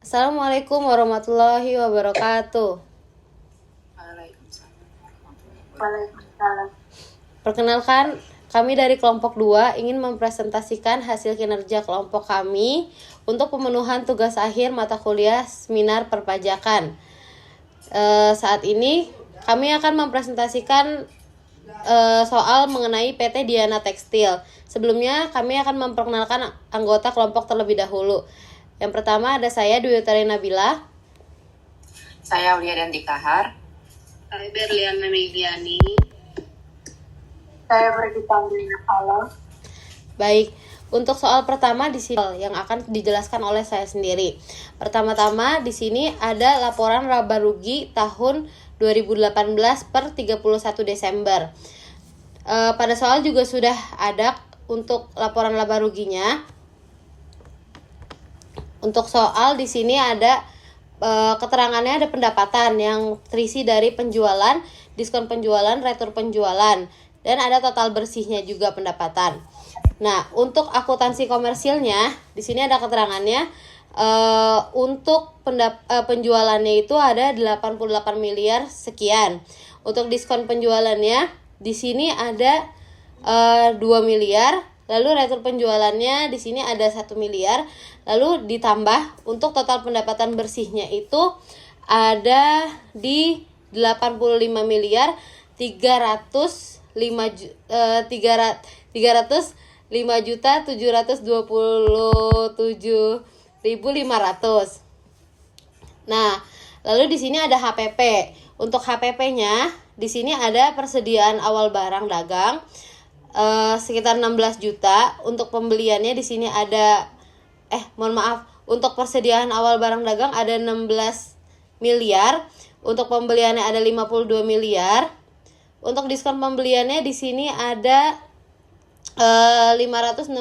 Assalamualaikum warahmatullahi wabarakatuh. Waalaikumsalam. Perkenalkan, kami dari kelompok 2 ingin mempresentasikan hasil kinerja kelompok kami untuk pemenuhan tugas akhir mata kuliah seminar perpajakan. Saat ini kami akan mempresentasikan soal mengenai PT Diana Tekstil. Sebelumnya kami akan memperkenalkan anggota kelompok terlebih dahulu. Yang pertama ada saya Dwi Utari Nabila. Saya Aulia Danti Kahar. Saya Berliana Megiani. Saya Brigita Allah. Baik, untuk soal pertama di sini yang akan dijelaskan oleh saya sendiri. Pertama-tama di sini ada laporan laba rugi tahun 2018 per 31 Desember. Pada soal juga sudah ada untuk laporan laba ruginya. Untuk soal di sini ada keterangannya, ada pendapatan yang terisi dari penjualan, diskon penjualan, retur penjualan, dan ada total bersihnya juga pendapatan. Nah, untuk akuntansi komersilnya di sini ada keterangannya. Untuk penjualannya itu ada 88 miliar sekian. Untuk diskon penjualannya di sini ada 2 miliar. Lalu retur penjualannya di sini ada 1 miliar. Lalu ditambah untuk total pendapatan bersihnya itu ada di 85 miliar 305 juta 727.500. Nah, lalu di sini ada HPP. Untuk HPP-nya di sini ada persediaan awal barang dagang sekitar 16 juta. Untuk pembeliannya di sini ada untuk persediaan awal barang dagang ada 16 miliar. Untuk pembeliannya ada 52 miliar. Untuk diskon pembeliannya di sini ada 569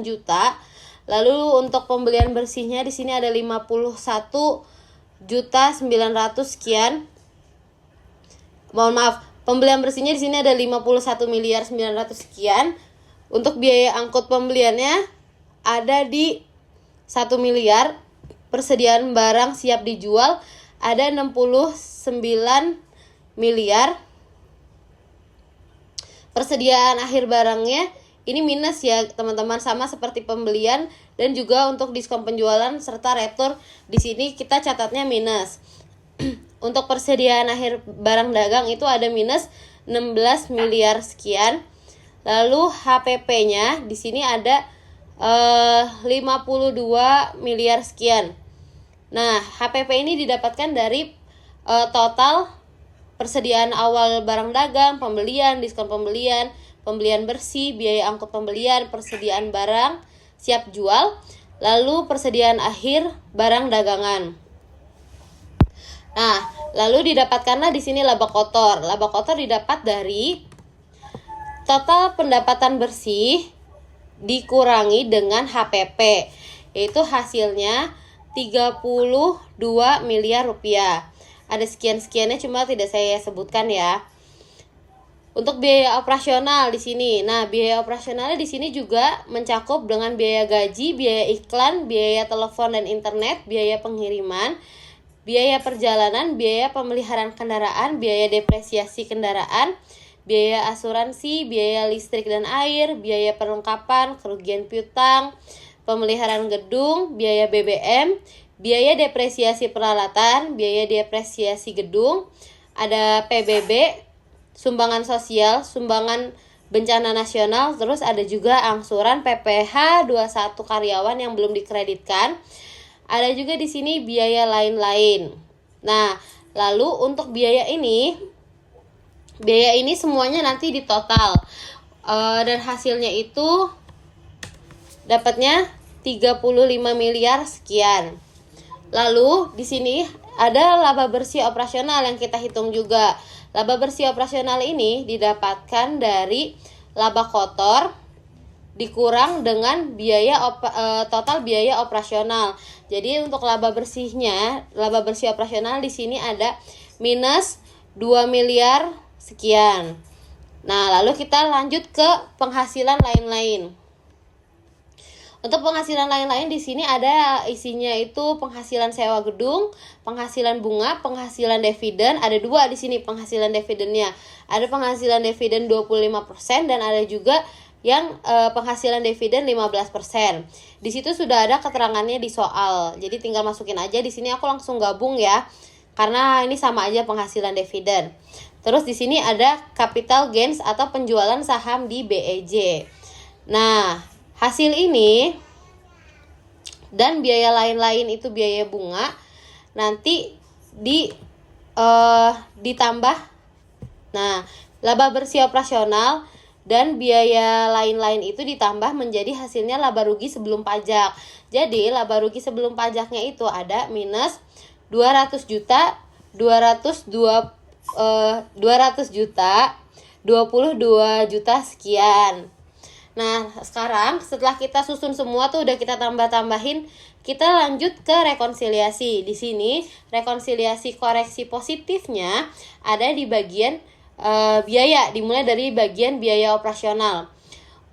juta. Lalu untuk pembelian bersihnya di sini ada 51 juta 900 sekian. Pembelian bersihnya di sini ada 51 miliar 900 sekian. Untuk biaya angkut pembeliannya ada di 1 miliar. Persediaan barang siap dijual ada 69 miliar. Persediaan akhir barangnya ini minus ya teman-teman, sama seperti pembelian dan juga untuk diskon penjualan serta retur di sini kita catatnya minus. Untuk persediaan akhir barang dagang itu ada minus 16 miliar sekian. Lalu HPP-nya di sini ada 52 miliar sekian. Nah, HPP ini didapatkan dari total persediaan awal barang dagang, pembelian, diskon pembelian, pembelian bersih, biaya angkut pembelian, persediaan barang siap jual, lalu persediaan akhir barang dagangan. Nah, lalu didapatkanlah di sini laba kotor. Laba kotor didapat dari total pendapatan bersih dikurangi dengan HPP, yaitu hasilnya 32 miliar rupiah. Ada sekian-sekiannya cuma tidak saya sebutkan ya. Untuk biaya operasional di sini. Nah, biaya operasionalnya di sini juga mencakup dengan biaya gaji, biaya iklan, biaya telepon dan internet, biaya pengiriman, biaya perjalanan, biaya pemeliharaan kendaraan, biaya depresiasi kendaraan, biaya asuransi, biaya listrik dan air, biaya perlengkapan, kerugian piutang, pemeliharaan gedung, biaya BBM, biaya depresiasi peralatan, biaya depresiasi gedung, ada PBB, sumbangan sosial, sumbangan bencana nasional, terus ada juga angsuran PPh 21 karyawan yang belum dikreditkan. Ada juga di sini biaya lain-lain. Nah, lalu untuk biaya ini semuanya nanti ditotal. Dan hasilnya itu dapatnya 35 miliar sekian. Lalu di sini ada laba bersih operasional yang kita hitung juga. Laba bersih operasional ini didapatkan dari laba kotor dikurang dengan total biaya operasional. Jadi untuk laba bersih operasional di sini ada minus 2 miliar sekian. Nah, lalu kita lanjut ke penghasilan lain-lain. Untuk penghasilan lain-lain di sini ada isinya itu penghasilan sewa gedung, penghasilan bunga, penghasilan dividen. Ada dua di sini penghasilan dividennya. Ada penghasilan dividen 25% dan ada juga yang penghasilan dividen 15%. Di situ sudah ada keterangannya di soal. Jadi tinggal masukin aja. Di sini aku langsung gabung ya. Karena ini sama aja penghasilan dividen. Terus di sini ada capital gains atau penjualan saham di BEJ. Nah, hasil ini dan biaya lain-lain itu biaya bunga nanti ditambah. Nah, laba bersih operasional dan biaya lain-lain itu ditambah menjadi hasilnya laba rugi sebelum pajak. Jadi laba rugi sebelum pajaknya itu ada minus 200 juta, 200 juta, 22 juta sekian. Nah, sekarang setelah kita susun semua tuh udah kita tambah-tambahin, kita lanjut ke rekonsiliasi. Di sini rekonsiliasi koreksi positifnya ada di bagian biaya, dimulai dari bagian biaya operasional.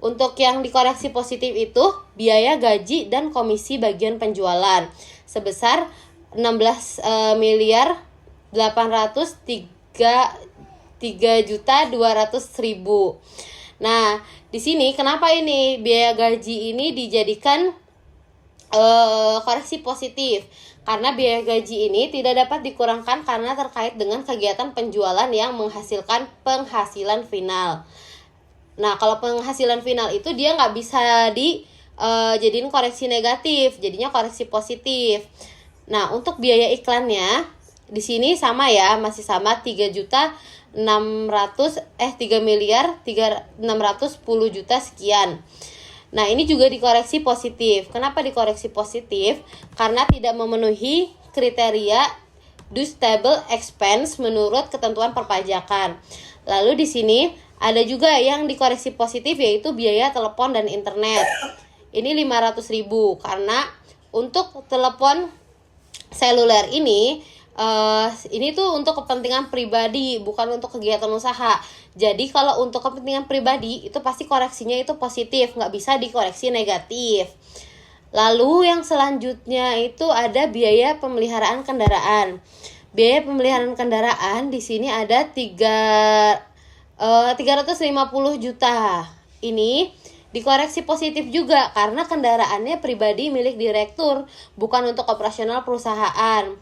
Untuk yang dikoreksi positif itu biaya gaji dan komisi bagian penjualan sebesar 16.803.200.000. Nah, di sini kenapa ini biaya gaji ini dijadikan koreksi positif? Karena biaya gaji ini tidak dapat dikurangkan karena terkait dengan kegiatan penjualan yang menghasilkan penghasilan final. Nah, kalau penghasilan final itu dia nggak bisa jadiin koreksi negatif, jadinya koreksi positif. Nah, untuk biaya iklannya di sini sama ya, masih sama 3.610.000.000 sekian. Nah, ini juga dikoreksi positif. Kenapa dikoreksi positif? Karena tidak memenuhi kriteria deductible expense menurut ketentuan perpajakan. Lalu di sini ada juga yang dikoreksi positif yaitu biaya telepon dan internet. Ini 500.000 karena untuk telepon seluler ini tuh untuk kepentingan pribadi, bukan untuk kegiatan usaha. Jadi kalau untuk kepentingan pribadi itu pasti koreksinya itu positif, nggak bisa dikoreksi negatif. Lalu yang selanjutnya itu ada biaya pemeliharaan kendaraan. Biaya pemeliharaan kendaraan di sini ada 350 juta. Ini dikoreksi positif juga karena kendaraannya pribadi milik direktur, bukan untuk operasional perusahaan.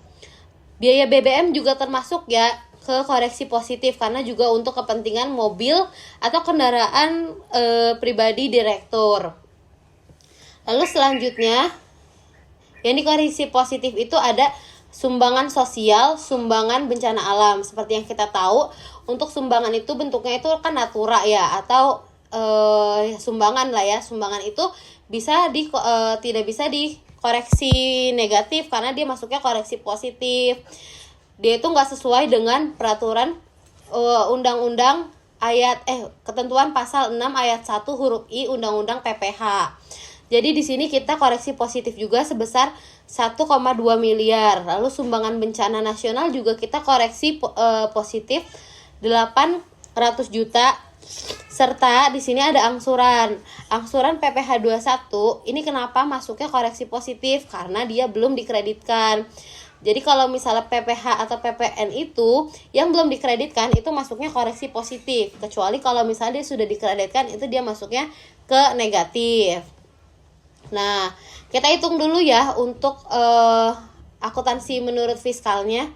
Biaya BBM juga termasuk ya ke koreksi positif karena juga untuk kepentingan mobil atau kendaraan pribadi direktur. Lalu selanjutnya yang dikoreksi positif itu ada sumbangan sosial, sumbangan bencana alam. Seperti yang kita tahu, untuk sumbangan itu bentuknya itu kan natura ya, atau sumbangan lah ya. Sumbangan itu tidak bisa dikoreksi negatif karena dia masuknya koreksi positif. Dia itu nggak sesuai dengan peraturan undang-undang ketentuan pasal 6 ayat 1 huruf I Undang-Undang PPH. Jadi di sini kita koreksi positif juga sebesar 1,2 miliar. Lalu sumbangan bencana nasional juga kita koreksi positif 800 juta. Serta di sini ada angsuran. Angsuran PPH 21 ini kenapa masuknya koreksi positif? Karena dia belum dikreditkan. Jadi kalau misalnya PPH atau PPN itu yang belum dikreditkan itu masuknya koreksi positif. Kecuali kalau misalnya dia sudah dikreditkan itu dia masuknya ke negatif. Nah, kita hitung dulu ya untuk akuntansi menurut fiskalnya.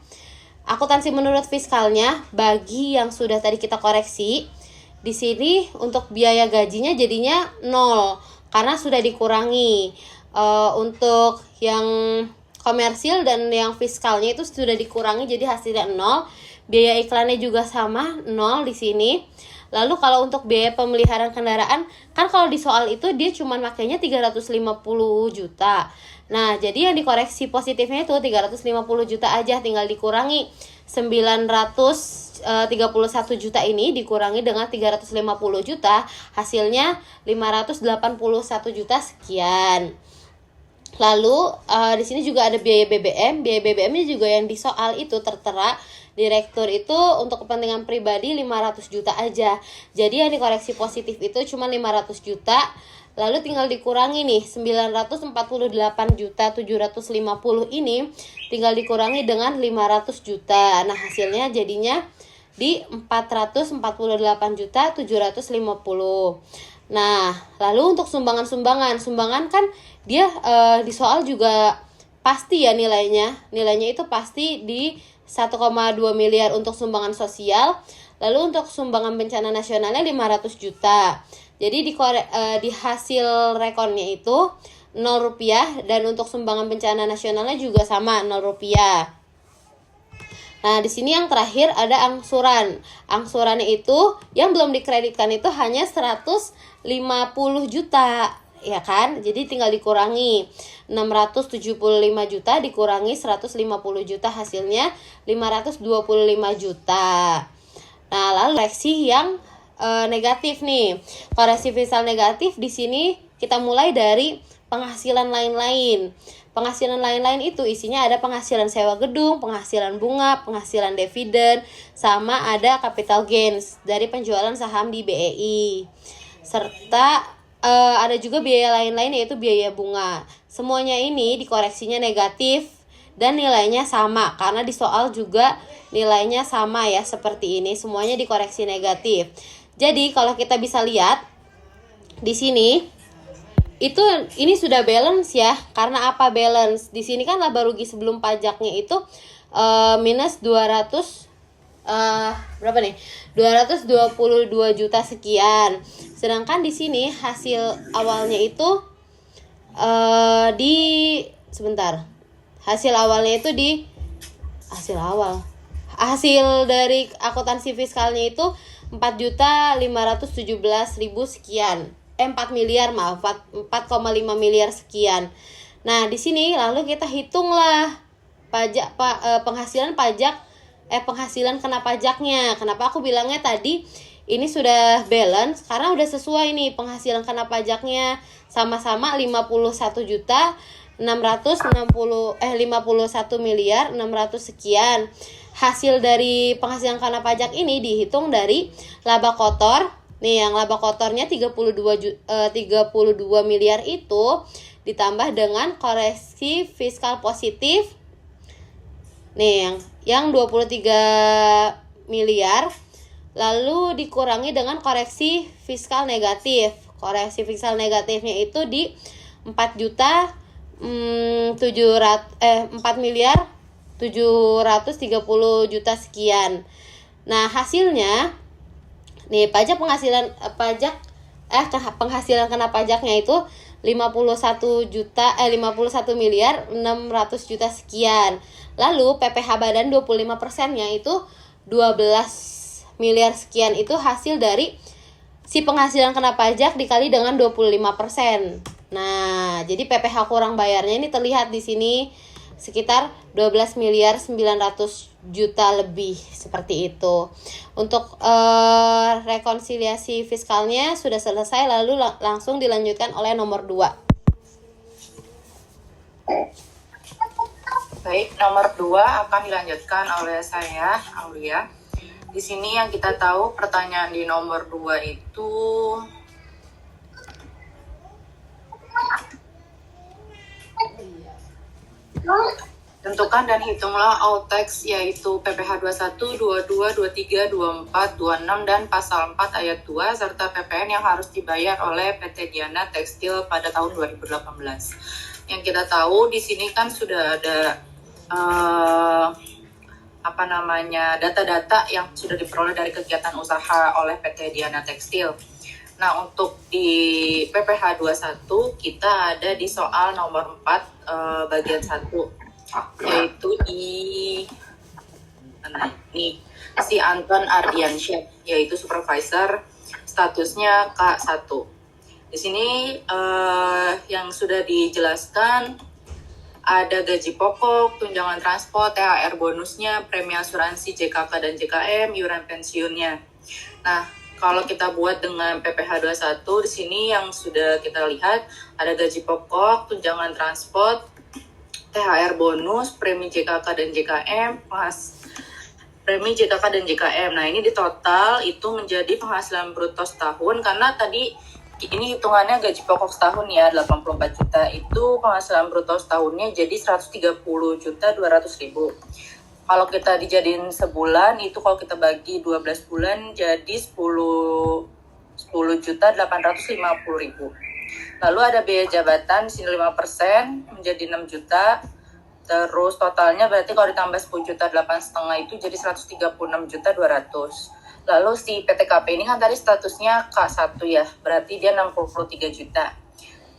Akuntansi menurut fiskalnya bagi yang sudah tadi kita koreksi, di sini untuk biaya gajinya jadinya 0 karena sudah dikurangi. Untuk yang komersil dan yang fiskalnya itu sudah dikurangi jadi hasilnya 0. Biaya iklannya juga sama 0 di sini. Lalu kalau untuk biaya pemeliharaan kendaraan, kan kalau di soal itu dia cuma makainya 350 juta. Nah, jadi yang dikoreksi positifnya itu 350 juta aja, tinggal dikurangi 931 juta ini dikurangi dengan 350 juta, hasilnya 581 juta sekian. Lalu di sini juga ada biaya BBM. Biaya BBM-nya juga yang di soal itu tertera direktur itu untuk kepentingan pribadi 500 juta aja. Jadi yang dikoreksi positif itu cuma 500 juta. Lalu tinggal dikurangi nih 948.750 ini tinggal dikurangi dengan 500 juta. Nah, hasilnya jadinya di 448.750. Nah, lalu untuk sumbangan kan dia di soal juga pasti ya nilainya itu pasti di 1,2 miliar untuk sumbangan sosial. Lalu untuk sumbangan bencana nasionalnya 500 juta. Jadi di hasil rekonnya itu 0 rupiah, dan untuk sumbangan bencana nasionalnya juga sama 0 rupiah. Nah, di sini yang terakhir ada angsuran. Angsurannya itu yang belum dikreditkan itu hanya 150 juta, ya kan? Jadi tinggal dikurangi 675 juta dikurangi 150 juta, hasilnya 525 juta. Nah, lalu koreksi yang negatif nih. Koreksi fiskal negatif di sini kita mulai dari penghasilan lain-lain. Penghasilan lain-lain itu isinya ada penghasilan sewa gedung, penghasilan bunga, penghasilan dividen, sama ada capital gains dari penjualan saham di BEI. Serta ada juga biaya lain-lain yaitu biaya bunga. Semuanya ini dikoreksinya negatif dan nilainya sama karena di soal juga nilainya sama ya, seperti ini, semuanya dikoreksi negatif. Jadi kalau kita bisa lihat di sini itu ini sudah balance ya. Karena apa balance? Di sini kan laba rugi sebelum pajaknya itu minus 222 juta sekian. Sedangkan di sini hasil awalnya itu hasil dari akuntansi fiskalnya itu 4.517.000 sekian. 4 miliar 4,5 miliar sekian. Nah, di sini lalu kita hitunglah penghasilan kena pajaknya. Kenapa aku bilangnya tadi ini sudah balance? Karena udah sesuai nih penghasilan kena pajaknya sama-sama 51 miliar 600 sekian. Hasil dari penghasilan kena pajak ini dihitung dari laba kotor. Nih, yang laba kotornya 32 miliar itu ditambah dengan koreksi fiskal positif. Nih, yang 23 miliar lalu dikurangi dengan koreksi fiskal negatif. Koreksi fiskal negatifnya itu di 4 miliar 730 juta sekian. Nah, hasilnya nih penghasilan kena pajaknya itu 51 miliar 600 juta sekian. Lalu PPh badan 25%-nya itu 12 miliar sekian. Itu hasil dari si penghasilan kena pajak dikali dengan 25%. Nah, jadi PPh kurang bayarnya ini terlihat di sini sekitar 12 miliar 900 juta lebih, seperti itu. Untuk rekonsiliasi fiskalnya sudah selesai, lalu langsung dilanjutkan oleh nomor 2. Baik, nomor 2 akan dilanjutkan oleh saya, Aulia. Di sini yang kita tahu pertanyaan di nomor 2 itu tentukan dan hitunglah all tax, yaitu PPh 21, 22, 23, 24, 26 dan pasal 4 ayat 2 serta PPN yang harus dibayar oleh PT Diana Tekstil pada tahun 2018. Yang kita tahu di sini kan sudah ada data-data yang sudah diperoleh dari kegiatan usaha oleh PT Diana Tekstil. Nah, untuk di PPh 21 kita ada di soal nomor 4 bagian 1, yaitu si Anton Ardiansyah, yaitu supervisor, statusnya K1. Di sini yang sudah dijelaskan ada gaji pokok, tunjangan transport, THR bonusnya, premi asuransi JKK dan JKM, iuran pensiunnya. Nah, kalau kita buat dengan PPh 21, di sini yang sudah kita lihat ada gaji pokok, tunjangan transport, THR bonus, premi JKK dan JKM, premi JKK dan JKM. Nah, ini di total itu menjadi penghasilan bruto setahun, karena tadi ini hitungannya gaji pokok setahun ya, 84 juta. Itu penghasilan bruto setahunnya jadi 130.200.000. Kalau kita dijadiin sebulan, itu kalau kita bagi 12 bulan jadi 10.850.000. Lalu ada biaya jabatan di sini 5% menjadi 6 juta. Terus totalnya berarti kalau ditambah 10 juta 8,5 itu jadi 136.200.000. Lalu si PTKP ini kan tadi statusnya K1 ya, berarti dia 63 juta.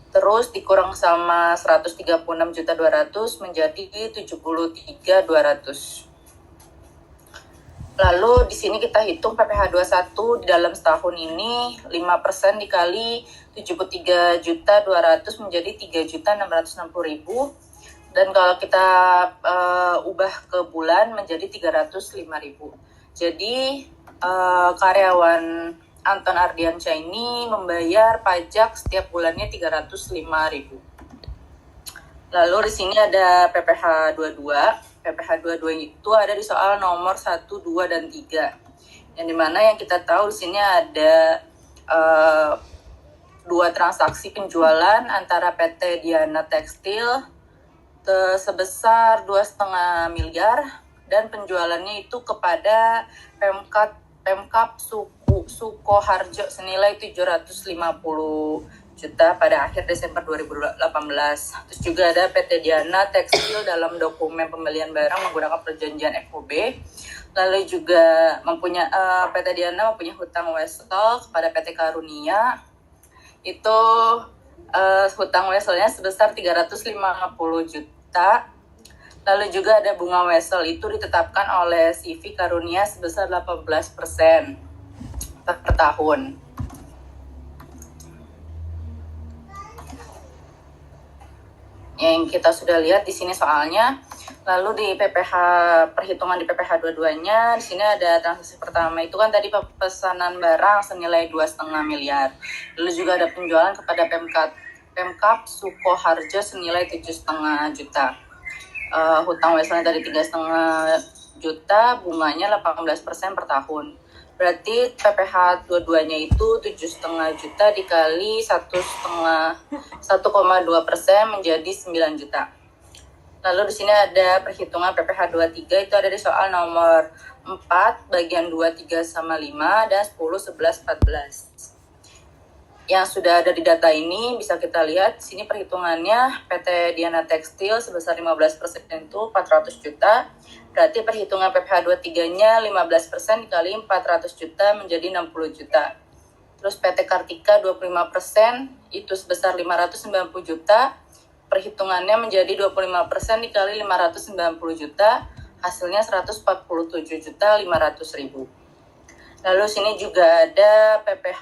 Terus dikurang sama 136.200.000 menjadi 73.200. Lalu di sini kita hitung PPh 21 di dalam setahun ini 5% dikali 73.200.000 menjadi 3.660.000. Dan kalau kita ubah ke bulan menjadi 305.000. Jadi karyawan Anton Ardiansyah ini membayar pajak setiap bulannya 305.000. Lalu di sini ada PPh 22. PPh 22 itu ada di soal nomor 1, 2, dan 3. Yang dimana yang kita tahu di sini ada 2 transaksi penjualan antara PT Diana Tekstil sebesar 2,5 miliar dan penjualannya itu kepada Pemkap Sukoharjo senilai 750 juta pada akhir Desember 2018. Terus juga ada PT Diana Tekstil dalam dokumen pembelian barang menggunakan perjanjian FOB. Lalu juga PT Diana mempunyai hutang wesel kepada PT Karunia. Itu hutang weselnya sebesar 350 juta. Lalu juga ada bunga wesel itu ditetapkan oleh CV Karunia sebesar 18% per tahun. Yang kita sudah lihat di sini soalnya. Lalu di perhitungan di PPh 22-nya, di sini ada transaksi pertama itu kan tadi pesanan barang senilai 2,5 miliar. Lalu juga ada penjualan kepada Pemkap Sukoharjo senilai 7,5 juta. Hutang weselnya tadi 3,5 juta, bunganya 18% per tahun. Berarti PPh 22-nya itu 7,5 juta dikali 1,2% menjadi 9 juta. Lalu di sini ada perhitungan PPh 23 itu ada di soal nomor 4 bagian 2, 3 sama 5 dan 10, 11, 14. Yang sudah ada di data ini bisa kita lihat di sini perhitungannya PT Diana Tekstil sebesar 15% itu 400 juta. Berarti perhitungan PPh 23-nya 15% dikali 400 juta menjadi 60 juta. Terus PT Kartika 25% itu sebesar 590 juta. Perhitungannya menjadi 25% dikali 590 juta. Hasilnya 147.500.000. Lalu sini juga ada PPh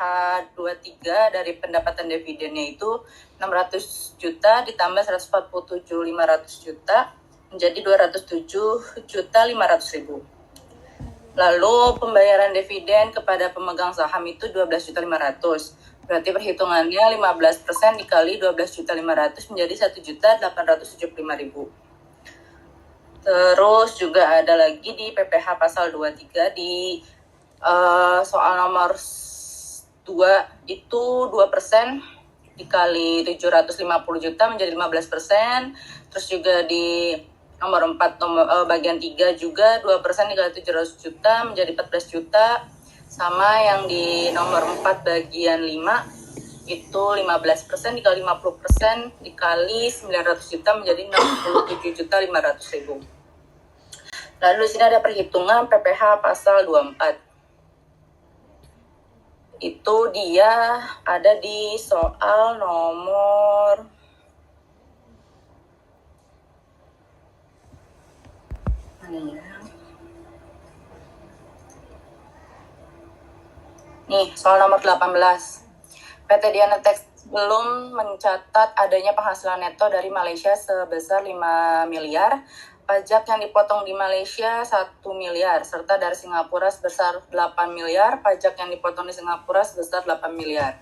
23 dari pendapatan dividennya itu 600 juta ditambah 147.500 juta menjadi 207.500.000. Lalu pembayaran dividen kepada pemegang saham itu 12.500. Berarti perhitungannya 15% dikali 12.500 menjadi 1.875.000. Terus juga ada lagi di PPh pasal 23 di soal nomor 2 itu 2% dikali 750 juta menjadi 15%. Terus juga di nomor 4 bagian 3 juga 2% dikali 700 juta menjadi 14 juta. Sama yang di nomor 4 bagian 5 itu 15% dikali 50% dikali 900 juta menjadi 67.500.000. Lalu di sini ada perhitungan PPh pasal 24. Itu dia ada di soal nomor soal nomor 18. PT Diana Tekstil belum mencatat adanya penghasilan neto dari Malaysia sebesar 5 miliar. Pajak yang dipotong di Malaysia 1 miliar, serta dari Singapura sebesar 8 miliar, pajak yang dipotong di Singapura sebesar 8 miliar.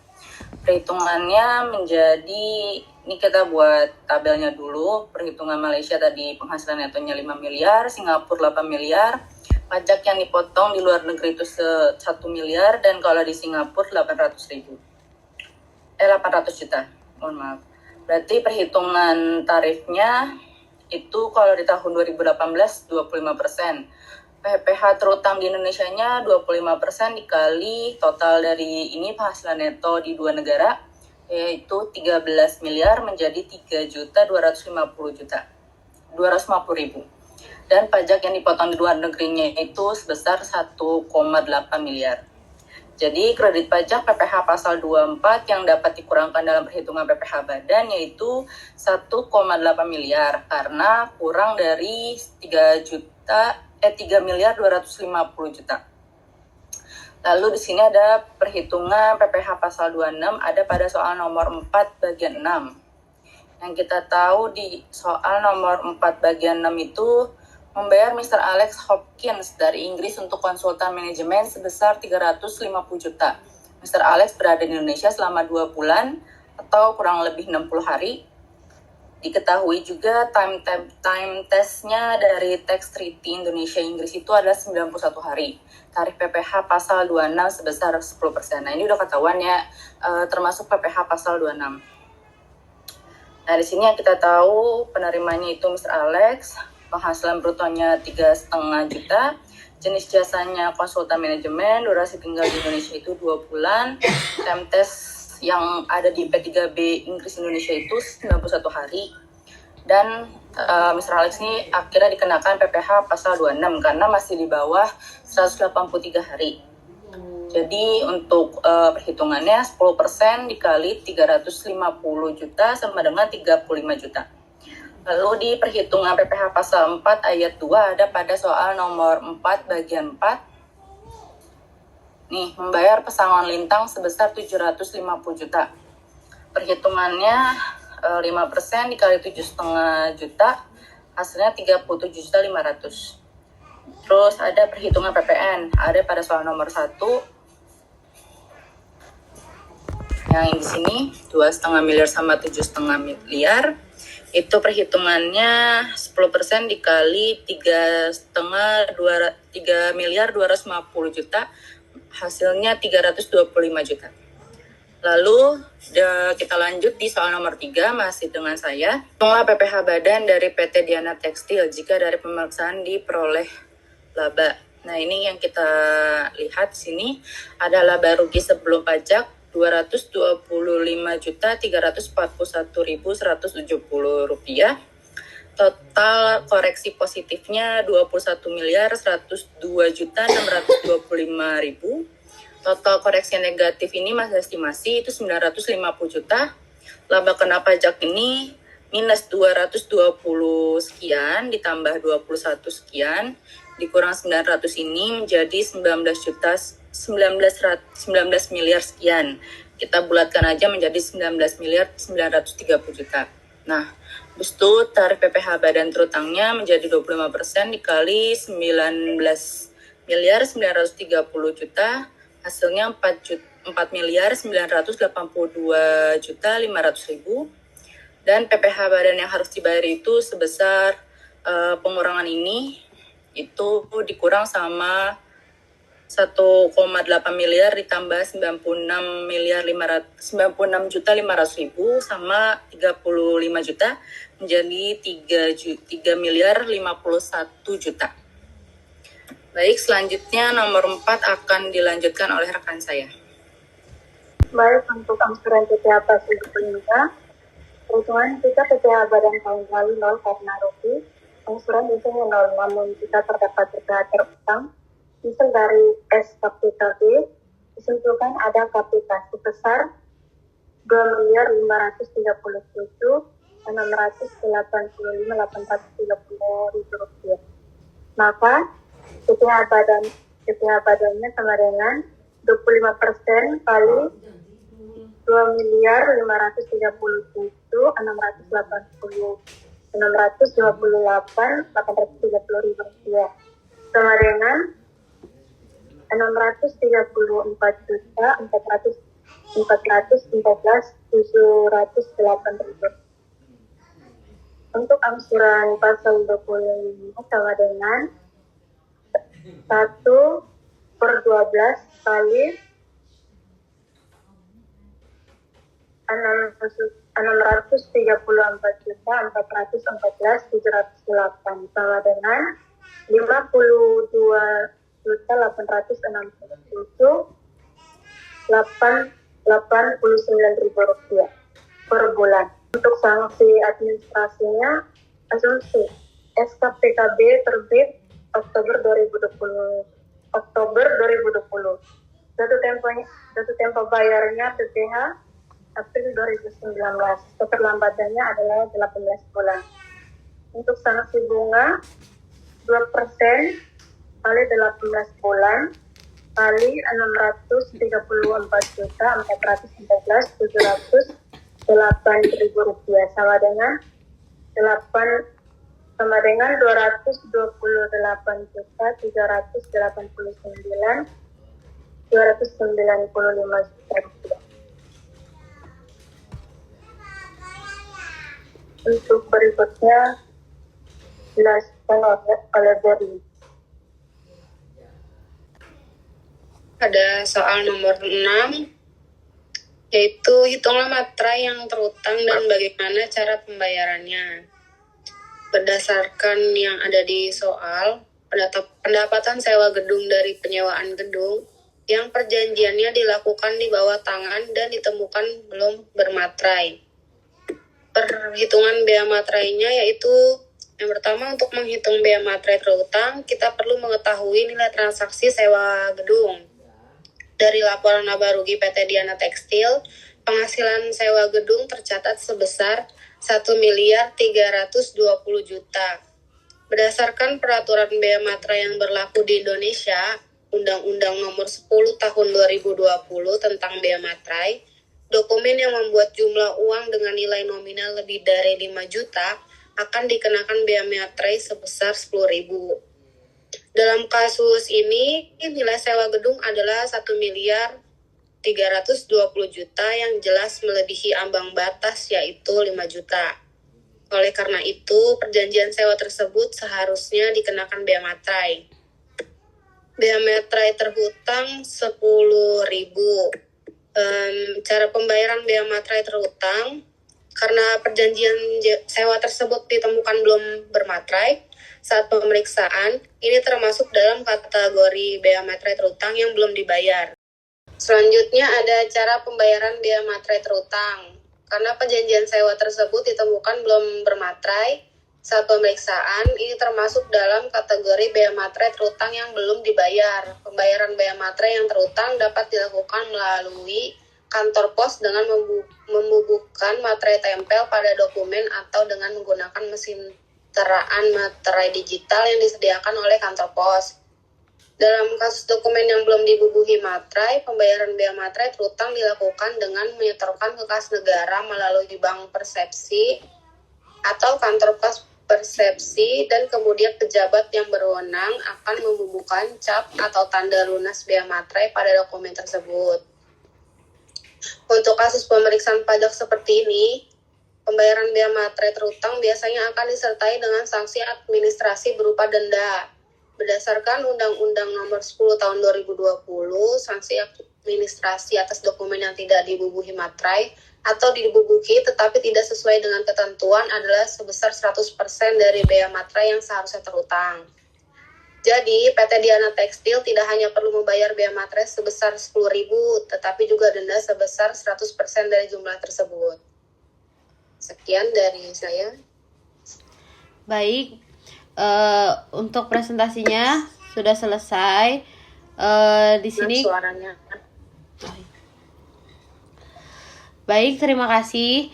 Perhitungannya menjadi, ini kita buat tabelnya dulu, perhitungan Malaysia tadi penghasilan netonya 5 miliar, Singapura 8 miliar, pajak yang dipotong di luar negeri itu 1 miliar, dan kalau di Singapura 800.000. 800 juta, mohon maaf. Berarti perhitungan tarifnya itu kalau di tahun 2018 25%. PPh terutang di Indonesia-nya 25% dikali total dari ini penghasilan neto di dua negara, yaitu 13 miliar menjadi 3.250.000. Dan pajak yang dipotong di luar negerinya itu sebesar 1,8 miliar. Jadi kredit pajak PPh pasal 24 yang dapat dikurangkan dalam perhitungan PPh badan yaitu 1,8 miliar karena kurang dari 3.250.000. Lalu di sini ada perhitungan PPh pasal 26 ada pada soal nomor 4 bagian 6. Yang kita tahu di soal nomor 4 bagian 6 itu membayar Mr. Alex Hopkins dari Inggris untuk konsultan manajemen sebesar 350 juta. Mr. Alex berada di Indonesia selama 2 bulan atau kurang lebih 60 hari. Diketahui juga time testnya dari tax treaty Indonesia-Inggris itu adalah 91 hari. Tarif PPh pasal 26 sebesar 10%. Nah ini udah ketahuan ya, termasuk PPh pasal 26. Nah di sini yang kita tahu penerimanya itu Mr. Alex, penghasilan brutonya 3,5 juta, jenis jasanya konsultan manajemen, durasi tinggal di Indonesia itu 2 bulan, time test yang ada di P3B Inggris Indonesia itu 91 hari, dan Mr. Alex ini akhirnya dikenakan PPh pasal 26 karena masih di bawah 183 hari. Jadi untuk perhitungannya 10% dikali 350 juta sama dengan 35 juta. Lalu di perhitungan PPh pasal 4 ayat 2 ada pada soal nomor 4 bagian 4. Nih, membayar pesangon lintang sebesar 750 juta. Perhitungannya 5% dikali 7,5 juta, hasilnya 37.500. Terus ada perhitungan PPN, ada pada soal nomor 1. Yang di sini 2,5 miliar sama 7,5 miliar. Itu perhitungannya 10% dikali 3.250 juta, hasilnya 325 juta. Lalu kita lanjut di soal nomor 3 masih dengan saya. Hitunglah PPh badan dari PT Diana Tekstil jika dari pemeriksaan diperoleh laba. Nah ini yang kita lihat sini ada laba rugi sebelum pajak 225.341.170 rupiah. Total koreksi positifnya 21.102.625.000. Total koreksi negatif ini masih estimasi itu 950 juta. Laba kena pajak ini minus 220 sekian ditambah 21 sekian dikurang 900 ini menjadi 19 miliar sekian. Kita bulatkan aja menjadi 19 miliar 930 juta. Nah, habis itu tarif PPh badan terutangnya menjadi 25% dikali 19 miliar 930 juta, hasilnya 4 miliar 982 juta 500.000. Dan PPh badan yang harus dibayar itu sebesar pengurangan ini itu dikurang sama 1,8 miliar ditambah 96 juta 500.000 sama 35 juta menjadi 3 miliar 51 juta. Baik, selanjutnya nomor 4 akan dilanjutkan oleh rekan saya. Baik, untuk angsuran PPh pasal 25, perhitungan kita PPh badan tahun lalu 0 karena rugi, angsuran biasanya 0, namun jika terdapat PPh terutang, misal dari S kapital B, disimpulkan ada kapital sebesar 2.685.830.830 rupiah. Maka PPh badannya sama dengan 25% kali 2.658.830.000 rupiah sama dengan 634.414.708. Untuk angsuran pasal 25 sama dengan 1/12 kali 634.414.708 sama dengan 52.889.000 rupiah per bulan. Untuk sanksi administrasinya, asumsi SKPKB terbit Oktober 2020. Jatuh tempo bayarnya PPh April 2019. Keterlambatannya adalah 18 bulan. Untuk sanksi bunga 2% kali 18 bulan kali 634.414.708 rupiah sama dengan 228.389.295 rupiah. Untuk berikutnya dijelaskan oleh Berli. Ada soal nomor 6, yaitu hitunglah materai yang terutang dan bagaimana cara pembayarannya. Berdasarkan yang ada di soal, pendapatan sewa gedung dari penyewaan gedung yang perjanjiannya dilakukan di bawah tangan dan ditemukan belum bermaterai. Perhitungan bea materainya yaitu yang pertama, untuk menghitung bea materai terutang, kita perlu mengetahui nilai transaksi sewa gedung. Dari laporan laba rugi PT Diana Tekstil, penghasilan sewa gedung tercatat sebesar 1.320.000.000. Berdasarkan peraturan bea materai yang berlaku di Indonesia, Undang-Undang Nomor 10 Tahun 2020 tentang bea materai, dokumen yang membuat jumlah uang dengan nilai nominal lebih dari 5 juta akan dikenakan bea materai sebesar 10.000. Dalam kasus ini, nilai sewa gedung adalah 1.320.000.000 yang jelas melebihi ambang batas yaitu 5 juta. Oleh karena itu, perjanjian sewa tersebut seharusnya dikenakan bea materai. Bea materai terhutang 10.000. Cara pembayaran bea materai terhutang, karena perjanjian sewa tersebut ditemukan belum bermaterai saat pemeriksaan, ini termasuk dalam kategori bea materai terhutang yang belum dibayar. Selanjutnya ada cara pembayaran bea materai terhutang. Karena perjanjian sewa tersebut ditemukan belum bermaterai saat pemeriksaan, ini termasuk dalam kategori bea materai terhutang yang belum dibayar. Pembayaran bea materai yang terhutang dapat dilakukan melalui kantor pos dengan membubuhkan materai tempel pada dokumen atau dengan menggunakan mesin teraan materai digital yang disediakan oleh kantor pos. Dalam kasus dokumen yang belum dibubuhi materai, pembayaran bea materai terhutang dilakukan dengan menyetorkan ke kas negara melalui bank persepsi atau kantor pos persepsi, dan kemudian pejabat yang berwenang akan membubuhkan cap atau tanda lunas bea materai pada dokumen tersebut. Untuk kasus pemeriksaan pajak seperti ini, pembayaran bea materai terhutang biasanya akan disertai dengan sanksi administrasi berupa denda. Berdasarkan Undang-Undang Nomor 10 Tahun 2020, sanksi administrasi atas dokumen yang tidak dibubuhi materai atau dibubuhi tetapi tidak sesuai dengan ketentuan adalah sebesar 100% dari bea materai yang seharusnya terhutang. Jadi, PT Diana Tekstil tidak hanya perlu membayar bea materai sebesar 10.000, tetapi juga denda sebesar 100% dari jumlah tersebut. Sekian dari saya. Baik, untuk presentasinya sudah selesai. Di sini Suaranya. baik, terima kasih.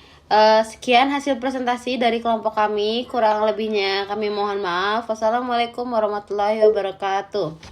Sekian hasil presentasi dari kelompok kami. Kurang lebihnya kami mohon maaf. Wassalamualaikum warahmatullahi wabarakatuh.